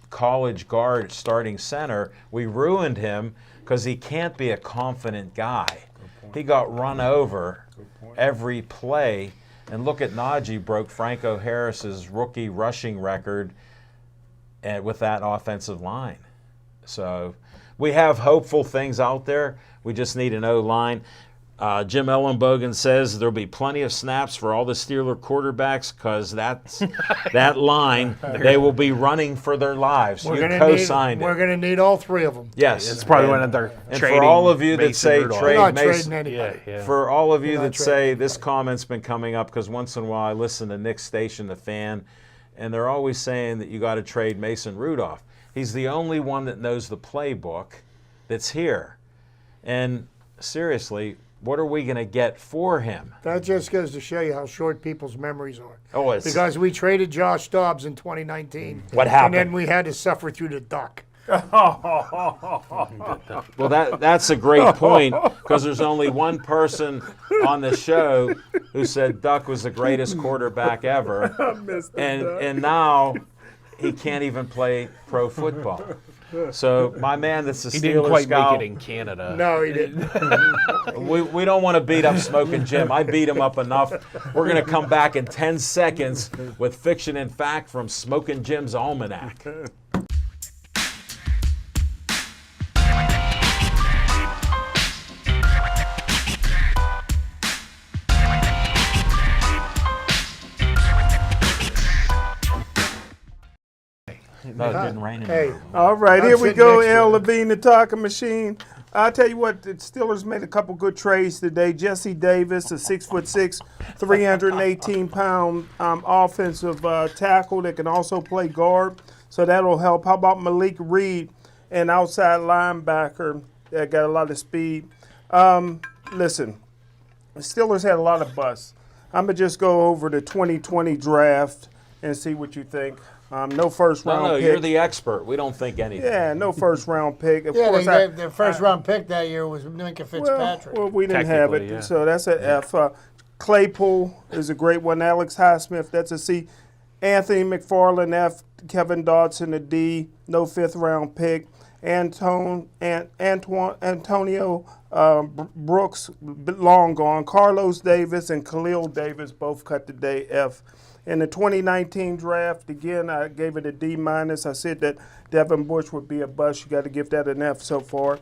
college guard starting center, we ruined him because he can't be a confident guy. He got run over every play. And look at Najee broke Franco Harris's rookie rushing record with that offensive line. So we have hopeful things out there. We just need an O-line. Jim Ellenbogen says there'll be plenty of snaps for all the Steeler quarterbacks because that line, they will be running for their lives. You co-signed it. We're going to need all three of them. Yes. It's probably one of their And trading for all of you that Mason say Rudolph. We're trade not Mason, trading anybody. for all of you We're not that say this comment's been coming up, because once in a while I listen to Nick's station, The Fan, and they're always saying that you got to trade Mason Rudolph. He's the only one that knows the playbook that's here. And seriously, what are we going to get for him? That just goes to show you how short people's memories are. Oh, it's Because we traded Josh Dobbs in 2019. What happened? And then we had to suffer through the duck. Well, that's a great point, because there's only one person on the show who said Duck was the greatest quarterback ever, and now he can't even play pro football. So my man, that's the He didn't Steelers quite scout. make it in Canada. No, he didn't. We don't want to beat up Smoking Jim. I beat him up enough. We're going to come back in 10 seconds with Fiction and Fact from Smoking Jim's Almanac. No, it didn't rain Hey, anymore. All right, I'm here we sitting go, next to Al him. Levine, the talking machine. I'll tell you what, the Steelers made a couple good trades today. Jesse Davis, a 6'6", 318-pound offensive tackle that can also play guard, so that'll help. How about Malik Reed, an outside linebacker that got a lot of speed? Listen, the Steelers had a lot of busts. I'm going to just go over the 2020 draft and see what you think. No first round No, pick. you're the expert. We don't think anything. Yeah, no first round pick. Of yeah, course, the first round pick that year was Minka Fitzpatrick. well, we didn't have it, Technically, yeah. so that's an F. Claypool is a great one. Alex Highsmith, that's a C. Anthony McFarland, F. Kevin Dodson, a D. No fifth round pick. Antonio Brooks, long gone. Carlos Davis and Khalil Davis both cut today, F. In the 2019 draft, again, I gave it a D-. I said that Devin Bush would be a bust. You got to give that an F so far.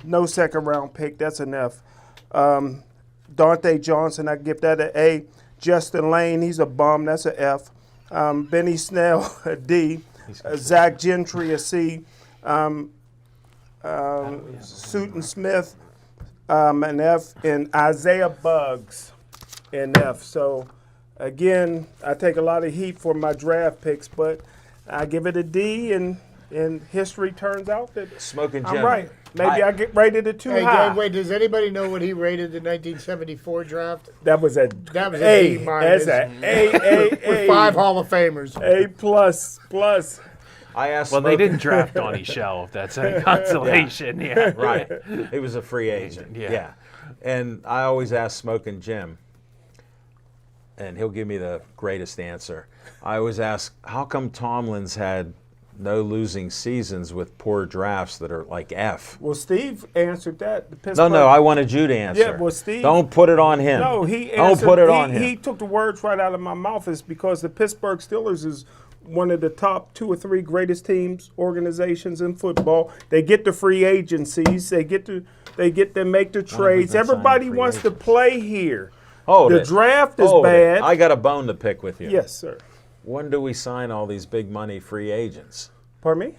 No second round pick. That's an F. Dante Johnson, I give that an A. Justin Lane, he's a bum. That's an F. Benny Snell, a D. Zach Gentry, a C. Sutton Smith, an F. And Isaiah Buggs, an F. So, again, I take a lot of heat for my draft picks, but I give it a D, and history turns out that Smoking Jim. I'm right. Maybe I get rated it too Hey, high. wait, does anybody know what he rated the 1974 draft? That was a That was A. a D-. That's a A. With 5 Hall of Famers. A plus. I asked Well, they Smoking- didn't draft Donnie Shell, if that's any consolation. Yeah. Right. He was a free agent. Yeah. And I always ask Smoking Jim, and he'll give me the greatest answer. I always ask, how come Tomlin's had no losing seasons with poor drafts that are like F? Well, Steve answered that. The Pittsburgh, No, I wanted you to answer. Yeah, well, Steve. Don't put it on him. No, he Don't answered, put it on him. He took the words right out of my mouth. It's because the Pittsburgh Steelers is one of the top 2 or 3 greatest teams, organizations in football. They get the free agencies. They get to make the trades. been signing Everybody free wants to agents? play here. Hold The it. draft is Hold it. bad. I got a bone to pick with you. Yes, sir. When do we sign all these big money free agents? Pardon me?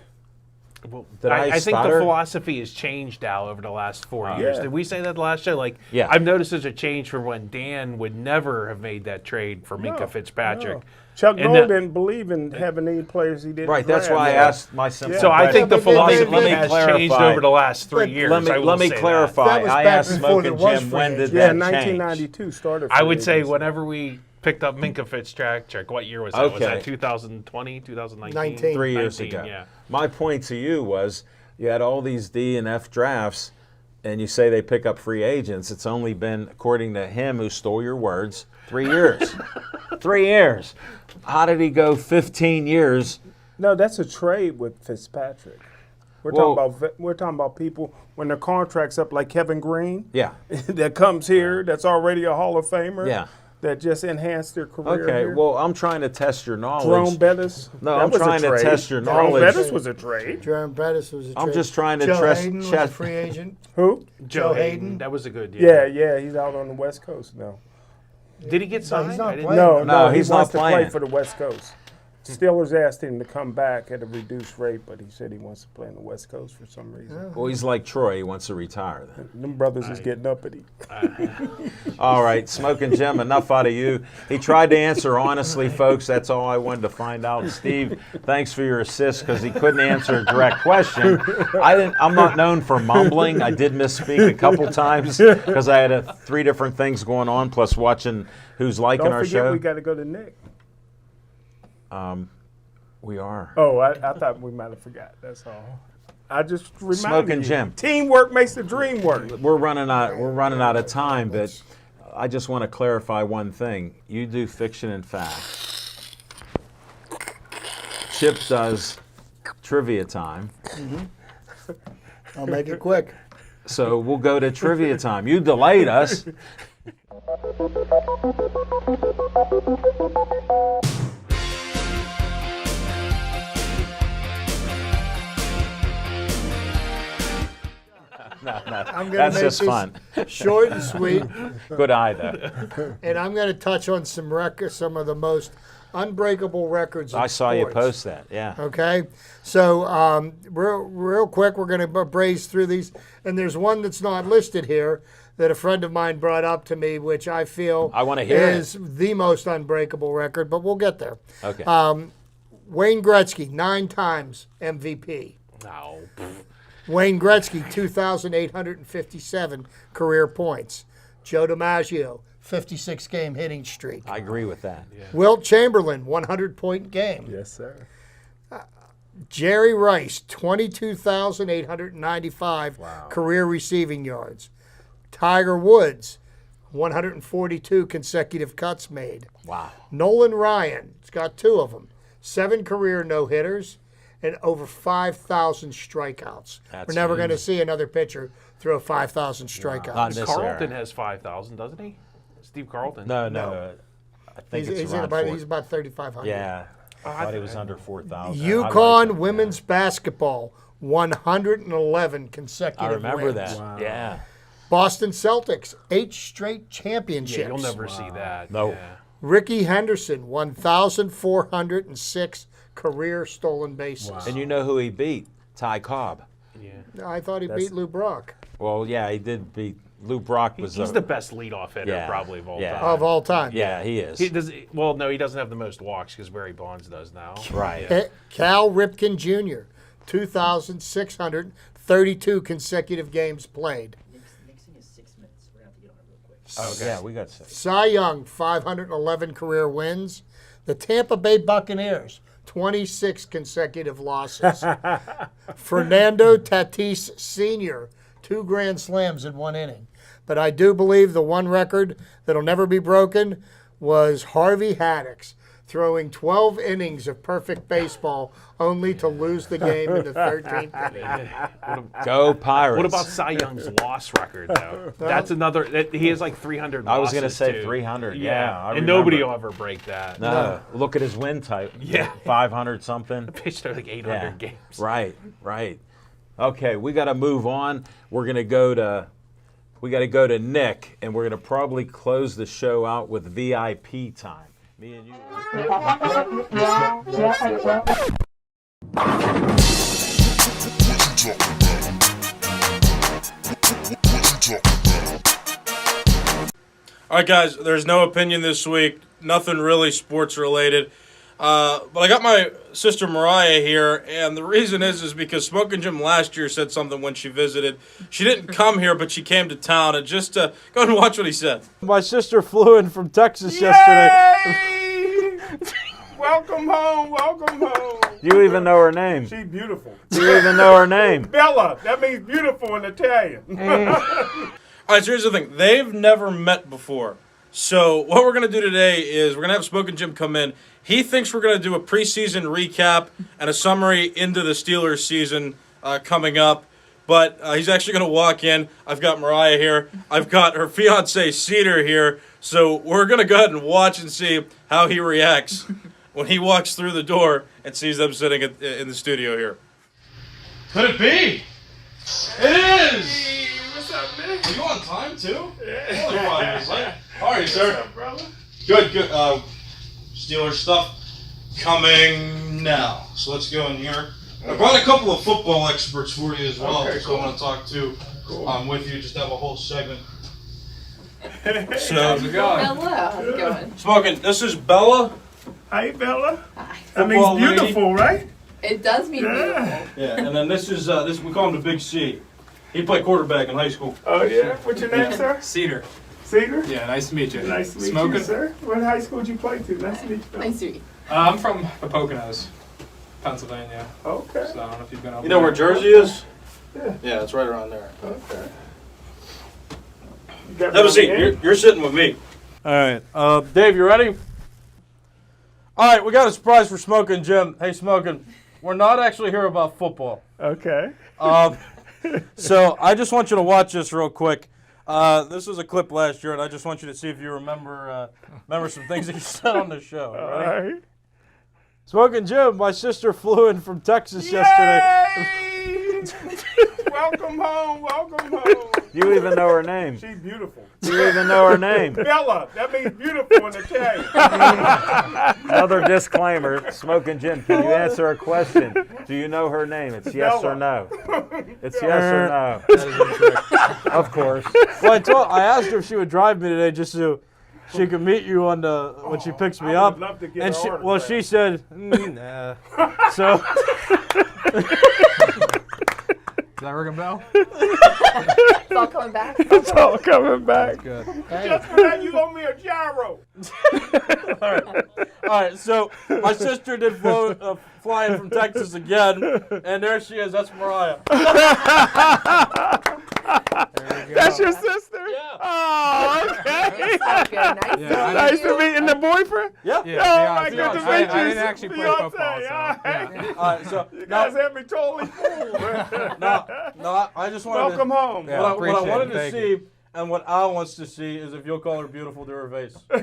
Well, Did I I think the stutter? philosophy has changed now over the last 4 years. Yeah. Did we say that the last show? Like, Yeah. I've noticed there's a change from when Dan would never have made that trade for Minka No, Fitzpatrick. no. Chuck And Noll the- didn't believe in having any players he didn't Right, that's draft. why I asked my simple So I think the But let me- philosophy let me has clarify. changed over the last 3 years. Let I will me say that. clarify. That was I back asked before there Smoking was Jim, free when did agents. Yeah, that change? 1992 started. I free would say agency. whenever we picked up Minka Fitzpatrick, what year was that? Was Okay. that 2020, 2019? 19. 3 years 19, ago. yeah. My point to you was you had all these D and F drafts, and you say they pick up free agents. It's only been, according to him who stole your words, 3 years. 3 years. How did he go 15 years? No, that's a trade with Fitzpatrick. We're Well- talking about people when their contract's up, like Kevin Green. Yeah. That comes here. That's already a Hall of Famer. Yeah. That just enhanced their career. Okay, here. well, I'm trying to test your knowledge. Jerome Bettis. No, that I'm was a trying to trade. test your Jerome knowledge. Bettis was a trade. Jerome Bettis was a I'm trade. just trying to Joe trust- Hayden was a chest- free agent. Who? Joe Hayden. Hayden. That was a good Yeah, yeah, he's out on the West Coast now. Did he get signed? not I didn't- playing. No, he's he not wants to playing. play for the West Coast. Steelers asked him to come back at a reduced rate, but he said he wants to play on the West Coast for some reason. Well, he's like Troy. He wants to retire then. Them brothers is getting uppity. All right, Smoking Jim, enough out of you. He tried to answer honestly, folks. That's all I wanted to find out. Steve, thanks for your assist because he couldn't answer a direct question. I'm not known for mumbling. I did misspeak a couple times because I had 3 different things going on, plus watching who's liking Don't our forget show. we got to go to Nick. We are. Oh, I thought we might have forgot. That's all. I just reminded Smoking you. Jim. Teamwork makes the dream work. We're running out of time, but I just want to clarify one thing. You do fiction and fact. Chip does trivia time. I'll make it quick. So we'll go to trivia time. You delayed us. I'm going That's to make just fun. this short and sweet, Good eye, though. and I'm going to touch on some of the most unbreakable records in I saw you sports. post that. Yeah. Okay, so real quick, we're going to braze through these, and there's one that's not listed here that a friend of mine brought up to me, which I feel I wanna hear is the most unbreakable record, but we'll get there. Okay. Wayne Gretzky, 9 times MVP. No. Wayne Gretzky, 2,857 career points. Joe DiMaggio, 56-game hitting streak. I agree with that. Wilt Chamberlain, 100-point game. Yes, sir. Jerry Rice, 22,895 career receiving yards. Tiger Woods, 142 consecutive cuts made. Wow. Nolan Ryan, he's got 2 of them. 7 career no-hitters and over 5,000 strikeouts. That's We're never huge. going to see another pitcher throw 5,000 strikeouts. Not this Carlton era. has 5,000, doesn't he? Steve Carlton. No. I think it's He's around about 4. he's about 3,500. Yeah. I thought he was under 4,000. UConn women's basketball, 111 consecutive I remember wins. that. Yeah. Boston Celtics, 8 straight Yeah, championships. you'll never see that. No. Yeah. Ricky Henderson, 1,406 career stolen bases. And you know who he beat? Ty Cobb. Yeah. I thought he beat Lou Brock Well, yeah, he did beat. Lou Brock was He's the best leadoff hitter Yeah, probably of all yeah. time. of all time. Yeah, he is. He does. Well, no, he doesn't have the most walks because Barry Bonds does now. Right. Cal Ripken Jr., 2,632 consecutive games played. Mixing is 6 minutes. We're going to have to get on it real quick. Oh, yeah, we got 6. Cy Young, 511 career wins. The Tampa Bay Buccaneers, 26 consecutive losses. Fernando Tatis Sr., 2 grand slams in 1 inning. But I do believe the one record that'll never be broken was Harvey Haddock's, throwing 12 innings of perfect baseball only to lose the game in the 13th inning. Go Pirates. What about Cy Young's loss record, though? That's another. He has like 300 losses. I was going to say too. 300. Yeah, I and nobody remember. will ever break that. No. Look at his win type. Yeah. 500 something. Pitched like 800 games. Right, right. Okay, we got to move on. We're going to go to. We got to go to Nick, and we're going to probably close the show out with VIP time. Me and you. All right, guys, there's no opinion this week. Nothing really sports related. But I got my sister Mariah here, and the reason is because Smokin' Jim last year said something when she visited. She didn't come here, but she came to town, and just go ahead and watch what he said. My sister flew in from Texas yesterday. Welcome home, welcome home. Do you even know her name? She's beautiful. Do you even know her name? Bella, that means beautiful in Italian. All right, so here's the thing. They've never met before. So what we're going to do today is we're going to have Smokin' Jim come in. He thinks we're going to do a preseason recap and a summary into the Steelers season coming up. But he's actually going to walk in. I've got Mariah here. I've got her fiance Cedar here. So we're going to go ahead and watch and see how he reacts when he walks through the door and sees them sitting in the studio here. Could it be? It is! Hey, what's up, man? Are you on time, too? Yeah. Only 5 minutes late. How are you, What's sir? up, brother? Good, good. Steelers stuff coming now. So let's go in here. I brought a couple of football experts for you as well. Okay, So cool. I want to talk to with you. Just have a whole segment. So, How's it going? Hello, how's it going? Smokin', this is Bella. Hi, Bella. Hi. That Football means lady. beautiful, right? It does mean Yeah. beautiful. Yeah, and then this is we call him the Big C. He played quarterback in high school. Oh, yeah? What's your name, sir? Cedar. Cedar? Yeah, nice to meet you. Nice to meet Smoking? you, sir. What high school did you play to? Nice to meet you. Nice to meet you. I'm from the Poconos, Pennsylvania. Okay. So I don't know if you've been over You know where there. Jersey is? Yeah. Yeah, it's right around there. Okay. You got Have a my seat. name? You're sitting with me. All right, Dave, you ready? All right, we got a surprise for Smokin' Jim. Hey, Smokin', we're not actually here about football. Okay. So I just want you to watch this real quick. This was a clip last year, and I just want you to see if you remember some things that you said on the show. All Ready? right. Smokin' Jim, my sister flew in from Texas yesterday. Yay! Welcome home, welcome home. Do you even know her name? She's beautiful. Do you even know her name? Bella, that means beautiful in Italian. Another disclaimer, Smokin' Jim, can you answer a question? Do you know her name? It's yes or no. It's yes or no. That is incorrect. Of course. Well, I asked her if she would drive me today just so she could meet you on the when she picks me I would up. love to get And her she, autograph. well, she said, nah. So Does that ring a bell? It's all coming back. It's all coming back. Good. Just for that, you owe me a gyro. all right. So my sister did fly in from Texas again, and there she is. That's Mariah. That's your sister? Yeah. Oh, okay. That's good. Nice Yeah, Nice to meet you. And the boyfriend? Yep. Yeah, Oh, my fiance. goodness, I meet you. didn't actually play Fiance, football, so. all right. Yeah. All right. So You guys have me totally fooled. no, I just wanted Welcome home. Yeah. What I appreciate it. wanted to Thank see you. and what Al wants to see is if you'll call her beautiful to her face. I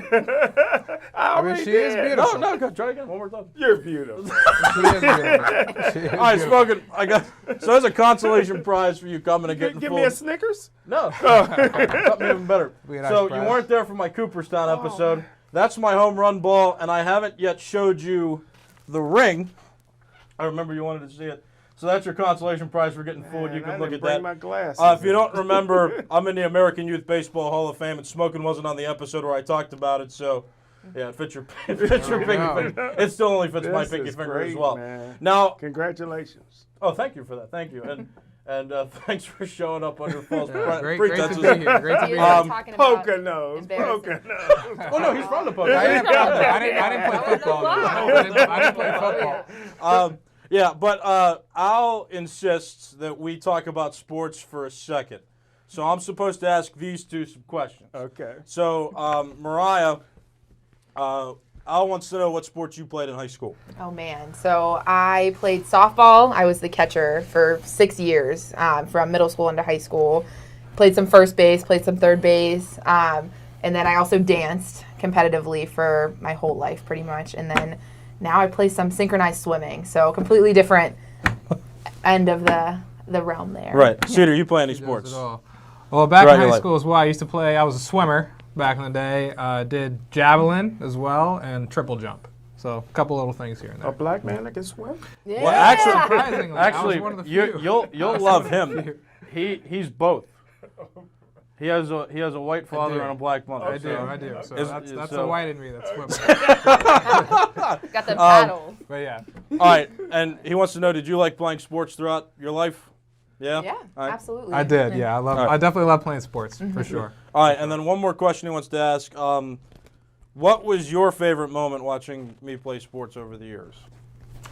I mean, already she is did. beautiful. No, go try again one more time. You're beautiful. She is beautiful. She is All right, beautiful. Smokin', I got so there's a consolation prize for you coming and getting Give full. me a Snickers? No, something even better. We had So ice you prize. weren't there for my Cooperstown episode. That's my home run ball, and I haven't yet showed you the ring. I remember you wanted to see it. So that's your consolation prize for getting food. You Man, I can look didn't at bring that. my glasses. If you don't remember, I'm in the American Youth Baseball Hall of Fame, and Smokin' wasn't on the episode where I talked about it, so yeah, it fits your pinky finger. It still only fits my This pinky is finger as great, well. man. Now, Congratulations. oh, thank you for that. Thank you, and thanks for showing up under false Great pretenses. to be here. Great to be You're here. talking about Poker nose. embarrassing. Poker nose. Oh no, he's from the Poconos. I didn't play football. I didn't play football. Yeah, but Al insists that we talk about sports for a second. So I'm supposed to ask these two some questions. Okay. So, Mariah, Al wants to know what sports you played in high school. Oh man, so I played softball. I was the catcher for 6 years, from middle school into high school. Played some first base, played some third base, and then I also danced competitively for my whole life pretty much. And then now I play some synchronized swimming, so completely different end of the realm there. Right. Cedar, you play any He does sports? it all. Well, back Throughout in your high life. school as well, I used to play. I was a swimmer back in the day. Did javelin as well and triple jump. So a couple little things here and A there. black man that can swim? Yeah. Well, actually, Surprisingly, I was one of the few. you'll love him. He's both. He has a white father do. and a black mother. I do. So that's so- the white in me that's swimming. Got the paddle. But yeah. All right, and he wants to know: did you like playing sports throughout your life? Yeah. Yeah, All right. absolutely. I did, yeah. All right. I definitely love playing sports, for sure. All right, and then one more question he wants to ask: what was your favorite moment watching me play sports over the years?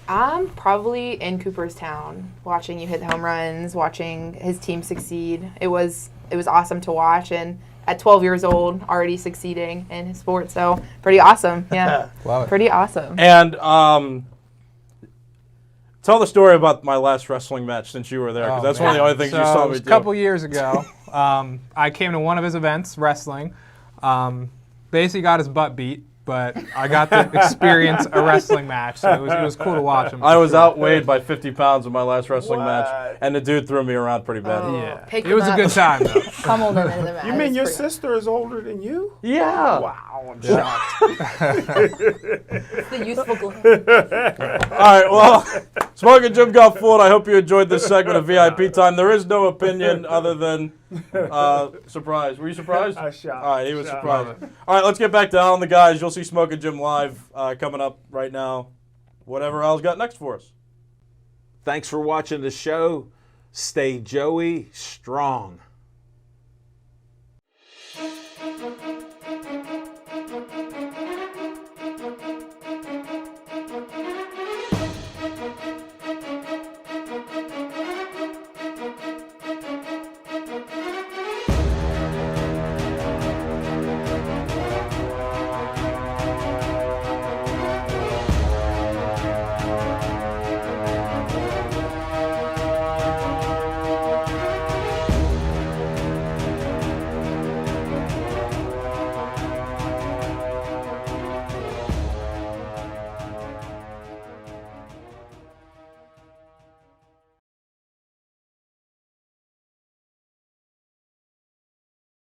Probably in Cooperstown, watching you hit home runs, watching his team succeed. It was awesome to watch, and at 12 years old, already succeeding in his sport, so pretty awesome. Yeah, Love it. pretty awesome. And tell the story about my last wrestling match since you were there, because that's one of the only things you saw it me was do. a couple years ago. I came to one of his events, wrestling. Basically got his butt beat, but I got to experience a wrestling match, so it was cool to watch him. I was outweighed by 50 pounds in my last wrestling match, and the dude threw me around pretty bad. Yeah, Picked it was him a up. good time, though. Pummeled him into the mat. You It mean was your pretty- sister is older than you? Yeah. Wow, I'm shocked. The youthful glow. All right, well, Smoking Jim got fooled. I hope you enjoyed this segment of VIP time. There is no opinion other than surprise. Were you surprised? I shocked. All right, he was Shocked. surprised. All right, let's get back to Al and the guys. You'll see Smoking Jim live coming up right now. Whatever Al's got next for us. Thanks for watching the show. Stay Joey strong.